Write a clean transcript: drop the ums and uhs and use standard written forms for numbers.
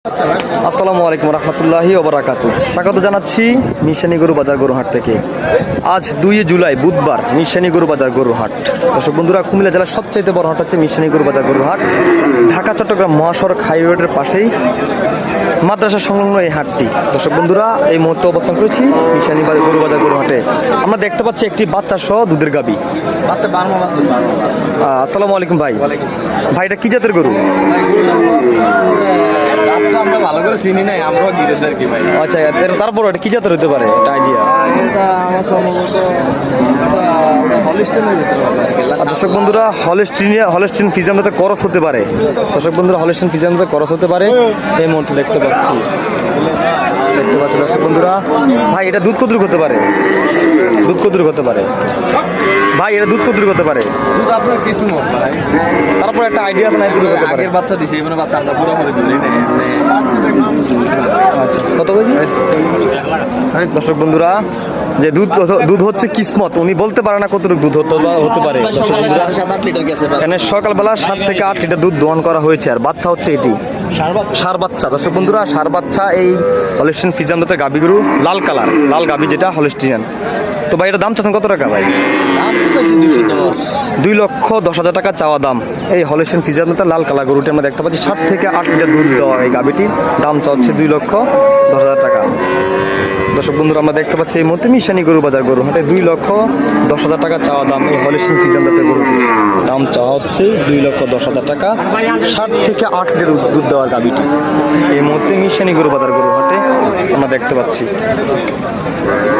আসসালামু আলাইকুম রহমতুল্লাহি ওয়া বারাকাতুহু। স্বাগত জানাচ্ছি মিশানী গরু বাজার গরুহাট থেকে। আজ 2 জুলাই বুধবার মিশানী গরু বাজার গরুহাট। দর্শক বন্ধুরা, কুমিল্লা জেলার সবচাইতে বড় হাট হচ্ছে মিশানী গরু বাজার গরুহাট। ঢাকা চট্টগ্রাম মহাসড়ক হাইওয়ের পাশেই মাদ্রাসা সংলগ্ন এই হাটটি। দর্শক বন্ধুরা, এই মুহূর্তে অবস্থান করেছি মিশানী গরু বাজার গরুহাটে। আমরা দেখতে পাচ্ছি একটি বাচ্চা সহ দুধের গাবি। আসসালামু আলাইকুম ভাই। ভাই, এটা কি জাতের গরু? আমরা ভালো করে চিনি নাই, আমরাও গিরেছি আর কি ভাই। আচ্ছা, তারপর এটা কি জাতের হতে পারে, এটা আইডিয়া? এটা আমার সম্ভবত হলিস্টেনের ভিতরে হবে আর কি। দর্শক বন্ধুরা, হলস্টিন ফিজিয়ান যাতে করস হতে পারে। দর্শক বন্ধুরা, হলস্টিন ফিজিয়ান যাতে করস হতে পারে এই মুহূর্তে দেখতে পাচ্ছি দর্শক বন্ধুরা। ভাই, এটা দুধ কতটুকু হতে পারে? দুধ কতটুকু হতে পারে ভাই? এটা দুধ কতটুকু হতে পারে? দুধ আপনার কিছু মত ভাই। তারপর একটা আইডিয়া আছে না দুধ হতে পারে? আগের বাচ্চা দিছে, এবারে বাচ্চা আমরা পুরো করে দিই না। আচ্ছা, কত কেজি? দর্শক বন্ধুরা, যে দুধ হচ্ছে কিসমত, উনি বলতে পারে না কতটুকু দুধ হতে পারে। এখানে সকালবেলা 7 থেকে 8 লিটার দুধ দোহন করা হয়েছে। আর বাচ্চা হচ্ছে এটি ষাঁড় বাচ্চা। দর্শক বন্ধুরা, ষাঁড় বাচ্চা এই হলস্টিন ফিজিয়ান জাতের গাভী গরু, লাল কালার, লাল গাভী যেটা হলস্টিয়ান। তো ভাই, এটা দাম চাচ্ছেন কত টাকা ভাই? 2,10,000 টাকা চাওয়া দাম। এই হলস্টিন ফিজিয়ান জাতের লাল কালার গরুটি আমরা দেখতে পাচ্ছি 7 থেকে 8 লিটার দুধ দেওয়া এই গাভীটির দাম চাচ্ছে 2,10,000 টাকা। দর্শক বন্ধুরা, আমরা দেখতে পাচ্ছি এই মুহূর্তে মিশানী গরু বাজার গরু হাটে 2,10,000 টাকা চাওয়া দাম এই হলস্টিন ফিজিয়ান জাতের গরুটি। দাম চাওয়া হচ্ছে 2,10,000 টাকা 7 থেকে 8 লিটার দুধ দেওয়ার গাভীটি এই মুহূর্তে মিশানী গরু বাজার গরু হাটে আমরা দেখতে পাচ্ছি।